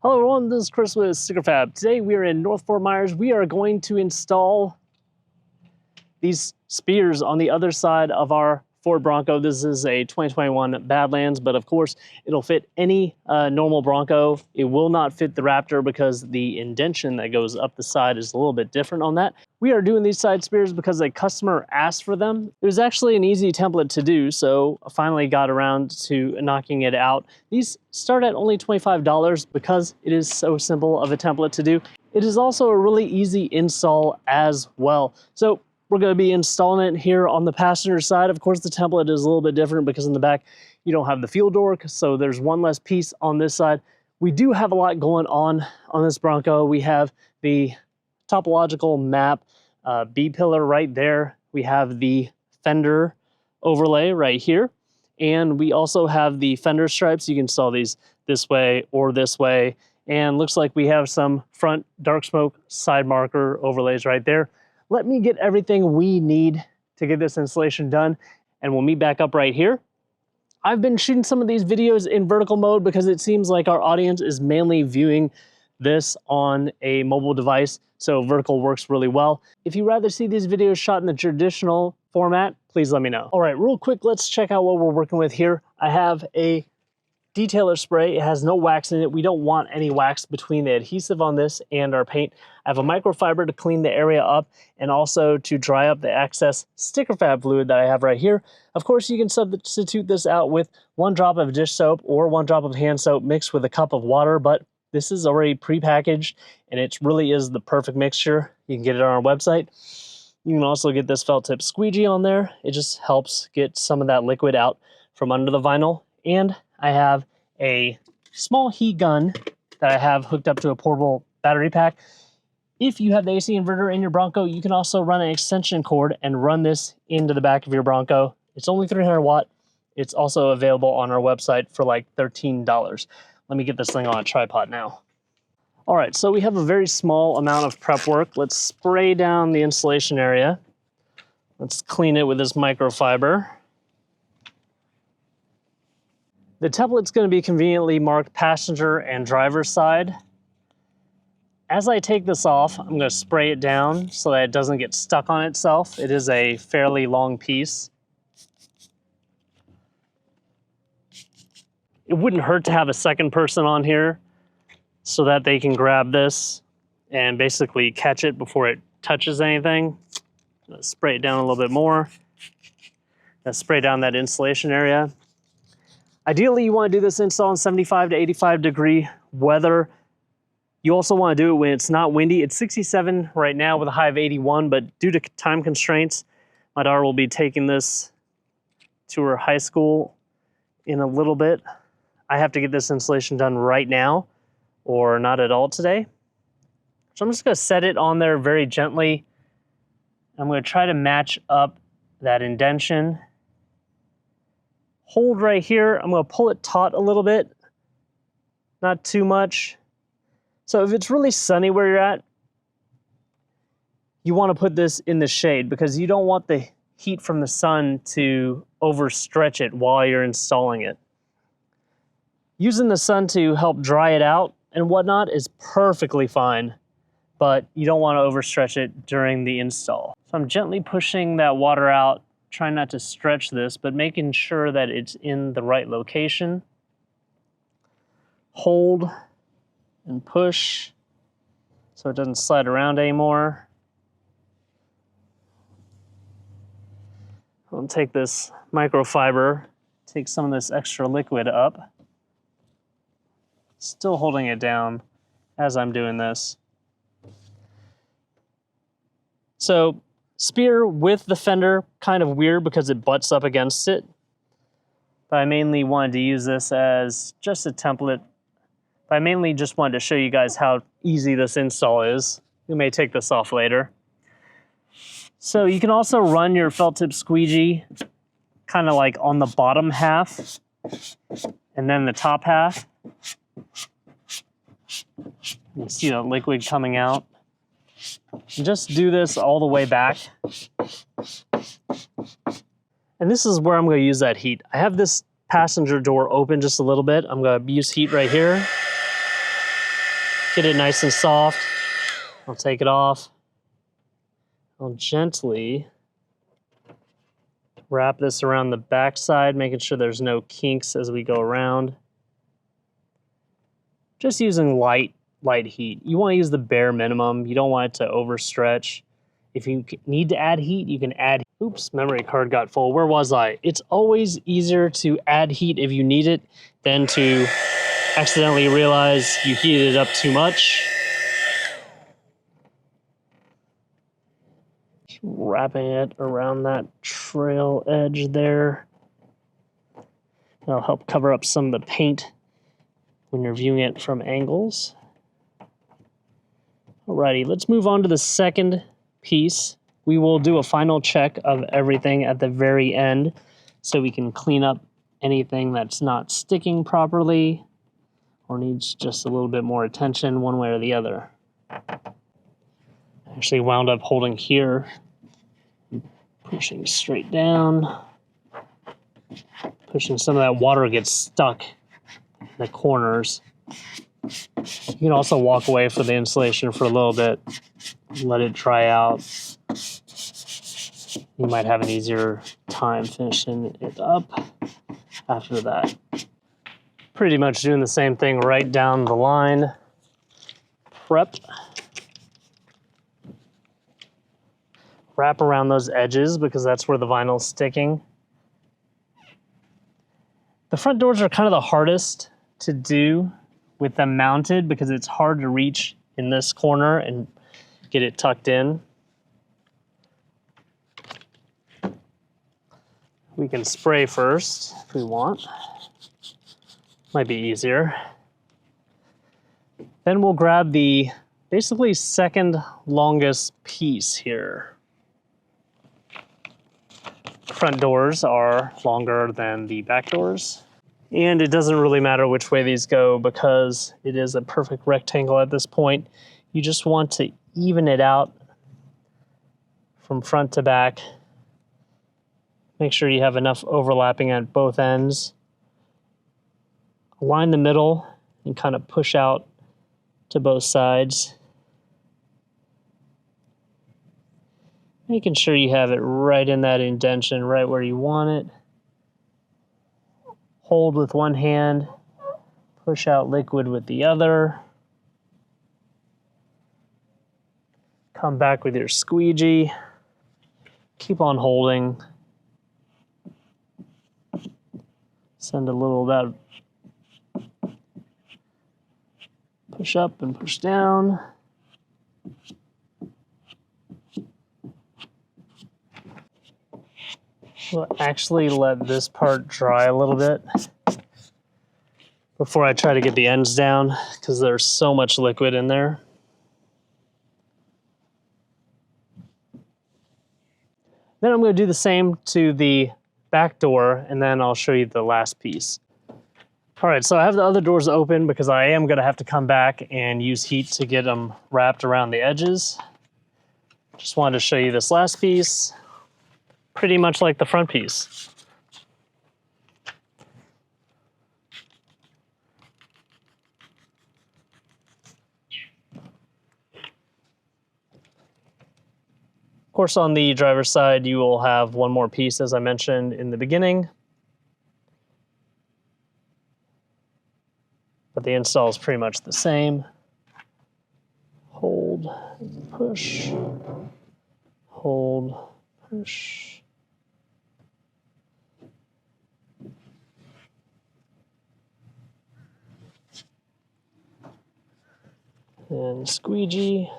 Hello everyone, this is Chris with StickerFab. Today we are in North Fort Myers. We are going to install these spears on the other side of our Ford Bronco. This is a 2021 Badlands, but of course it'll fit any normal Bronco. It will not fit the Raptor because the indentation that goes up the side is a little bit different on that. We are doing these side spears because a customer asked for them. It was actually an easy template to do, so I finally got around to knocking it out. These start at only $25 because it is so simple of a template to do. It is also a really easy install as well. So we're going to be installing it here on the passenger side. Of course, the template is a little bit different because in the back, you don't have the fuel door, so there's one less piece on this side. We do have a lot going on this Bronco. We have the topological map B-pillar right there. We have the fender overlay right here. And we also have the fender stripes. You can install these this way or this way. And looks like we have some front dark smoke side marker overlays right there. Let me get everything we need to get this installation done, and we'll meet back up right here. I've been shooting some of these videos in vertical mode because it seems like our audience is mainly viewing this on a mobile device, so vertical works really well. If you'd rather see these videos shot in the traditional format, please let me know. All right, real quick, let's check out what we're working with here. I have a detailer spray. It has no wax in it. We don't want any wax between the adhesive on this and our paint. I have a microfiber to clean the area up and also to dry up the excess StickerFab fluid that I have right here. Of course, you can substitute this out with 1 drop of dish soap or 1 drop of hand soap mixed with a cup of water, but this is already pre-packaged and it really is the perfect mixture. You can get it on our website. You can also get this felt tip squeegee on there. It just helps get some of that liquid out from under the vinyl. And I have a small heat gun that I have hooked up to a portable battery pack. If you have the AC inverter in your Bronco, you can also run an extension cord and run this into the back of your Bronco. It's only 300 watt. It's also available on our website for like $13. Let me get this thing on a tripod now. All right, so we have a very small amount of prep work. Let's spray down the installation area. Let's clean it with this microfiber. The template's going to be conveniently marked passenger and driver side. As I take this off, I'm going to spray it down so that it doesn't get stuck on itself. It is a fairly long piece. It wouldn't hurt to have a second person on here so that they can grab this and basically catch it before it touches anything. Let's spray it down a little bit more. Let's spray down that installation area. Ideally, you want to do this install in 75 to 85 degree weather. You also want to do it when it's not windy. It's 67 right now with a high of 81, but due to time constraints, my daughter will be taking this to her high school in a little bit. I have to get this installation done right now or not at all today. So I'm just going to set it on there very gently. I'm going to try to match up that indentation. Hold right here. I'm going to pull it taut a little bit, not too much. So if it's really sunny where you're at, you want to put this in the shade because you don't want the heat from the sun to overstretch it while you're installing it. Using the sun to help dry it out and whatnot is perfectly fine, but you don't want to overstretch it during the install. So I'm gently pushing that water out, trying not to stretch this, but making sure that it's in the right location. Hold and push so it doesn't slide around anymore. I'll take this microfiber, take some of this extra liquid up. Still holding it down as I'm doing this. So spear with the fender, kind of weird because it butts up against it. But I mainly wanted to use this as just a template. But I mainly just wanted to show you guys how easy this install is. We may take this off later. So you can also run your felt tip squeegee kind of like on the bottom half and then the top half. You see the liquid coming out. And just do this all the way back. And this is where I'm going to use that heat. I have this passenger door open just a little bit. I'm going to use heat right here. get it nice and soft. I'll take it off. I'll gently wrap this around the back side, making sure there's no kinks as we go around. Just using light heat. You want to use the bare minimum. You don't want it to overstretch. If you need to add heat, you can add. Oops, memory card got full. Where was I? It's always easier to add heat if you need it than to accidentally realize you heated it up too much. Just wrapping it around that trail edge there. That'll help cover up some of the paint when you're viewing it from angles. Alrighty, let's move on to the second piece. We will do a final check of everything at the very end so we can clean up anything that's not sticking properly or needs just a little bit more attention one way or the other. I actually wound up holding here, pushing straight down, pushing some of that water gets stuck in the corners. You can also walk away from the insulation for a little bit, let it dry out. You might have an easier time finishing it up after that. Pretty much doing the same thing right down the line. Prep. Wrap around those edges because that's where the vinyl's sticking. The front doors are kind of the hardest to do with them mounted because it's hard to reach in this corner and get it tucked in. We can spray first if we want. Might be easier. Then we'll grab the basically second longest piece here. Front doors are longer than the back doors. And it doesn't really matter which way these go because it is a perfect rectangle at this point. You just want to even it out from front to back. Make sure you have enough overlapping at both ends. Align the middle and kind of push out to both sides. Making sure you have it right in that indentation, right where you want it. Hold with one hand, push out liquid with the other. Come back with your squeegee. Keep on holding. Send a little of that push up and push down. We'll actually let this part dry a little bit before I try to get the ends down because there's so much liquid in there. Then I'm going to do the same to the back door and then I'll show you the last piece. All right, so I have the other doors open because I am going to have to come back and use heat to get them wrapped around the edges. Just wanted to show you this last piece. Pretty much like the front piece. Of course, on the driver's side, you will have one more piece, as I mentioned in the beginning. But the install is pretty much the same. Hold, push, hold, push. And squeegee.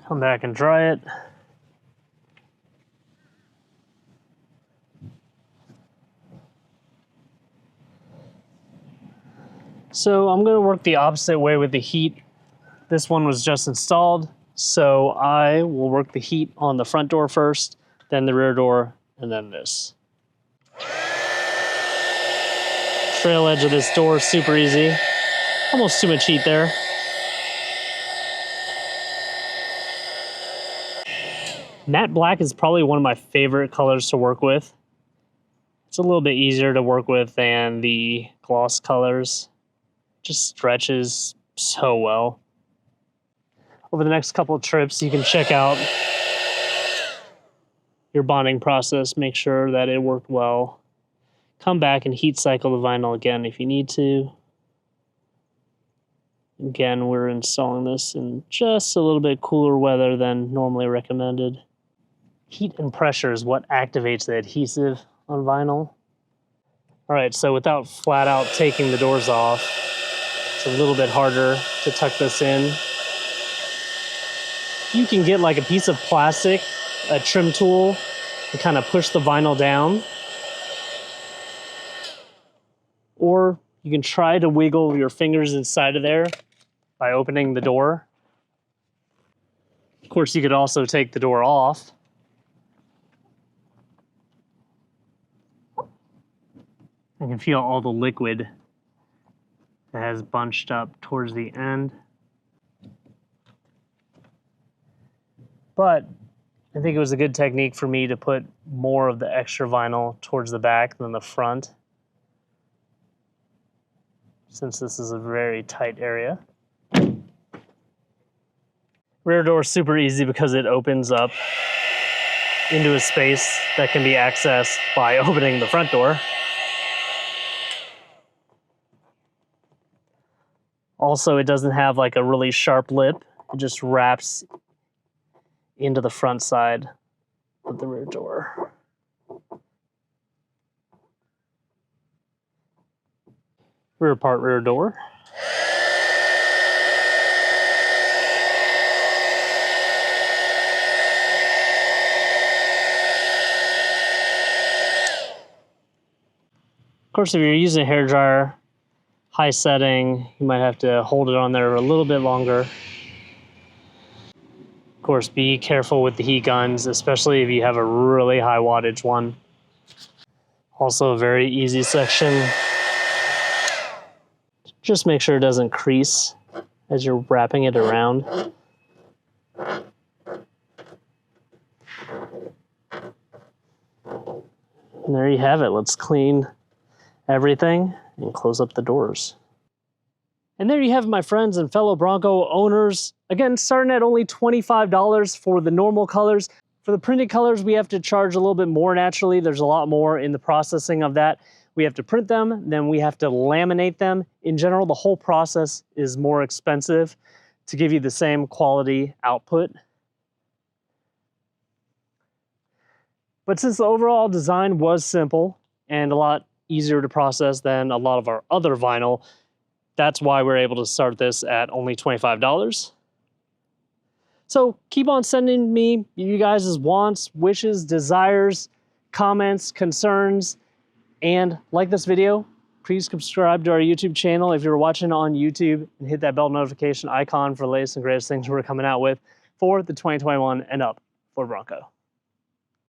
Come back and dry it. So I'm going to work the opposite way with the heat. This one was just installed, so I will work the heat on the front door first. then the rear door, and then this. Trail edge of this door is super easy. Almost too much heat there. Matte black is probably one of my favorite colors to work with. It's a little bit easier to work with than the gloss colors. Just stretches so well. Over the next couple of trips, you can check out your bonding process, make sure that it worked well. Come back and heat cycle the vinyl again if you need to. Again, we're installing this in just a little bit cooler weather than normally recommended. Heat and pressure is what activates the adhesive on vinyl. All right, so without flat out taking the doors off, it's a little bit harder to tuck this in. You can get like a piece of plastic, a trim tool, and kind of push the vinyl down. Or you can try to wiggle your fingers inside of there by opening the door. Of course, you could also take the door off. I can feel all the liquid that has bunched up towards the end. But I think it was a good technique for me to put more of the extra vinyl towards the back than the front, since this is a very tight area. Rear door is super easy because it opens up into a space that can be accessed by opening the front door. Also, it doesn't have like a really sharp lip. It just wraps into the front side of the rear door. Rear part, rear door. Of course, if you're using a hairdryer, high setting, you might have to hold it on there a little bit longer. Of course, be careful with the heat guns, especially if you have a really high wattage one. Also a very easy section. Just make sure it doesn't crease as you're wrapping it around. And there you have it. Let's clean everything and close up the doors. And there you have it, my friends and fellow Bronco owners. Again, starting at only $25 for the normal colors. For the printed colors, we have to charge a little bit more naturally. There's a lot more in the processing of that. We have to print them, then we have to laminate them. In general, the whole process is more expensive to give you the same quality output. But since the overall design was simple and a lot easier to process than a lot of our other vinyl, that's why we're able to start this at only $25. So keep on sending me you guys' wants, wishes, desires, comments, concerns, and like this video. Please subscribe to our YouTube channel if you're watching on YouTube, and hit that bell notification icon for the latest and greatest things we're coming out with for the 2021 and up Ford Bronco.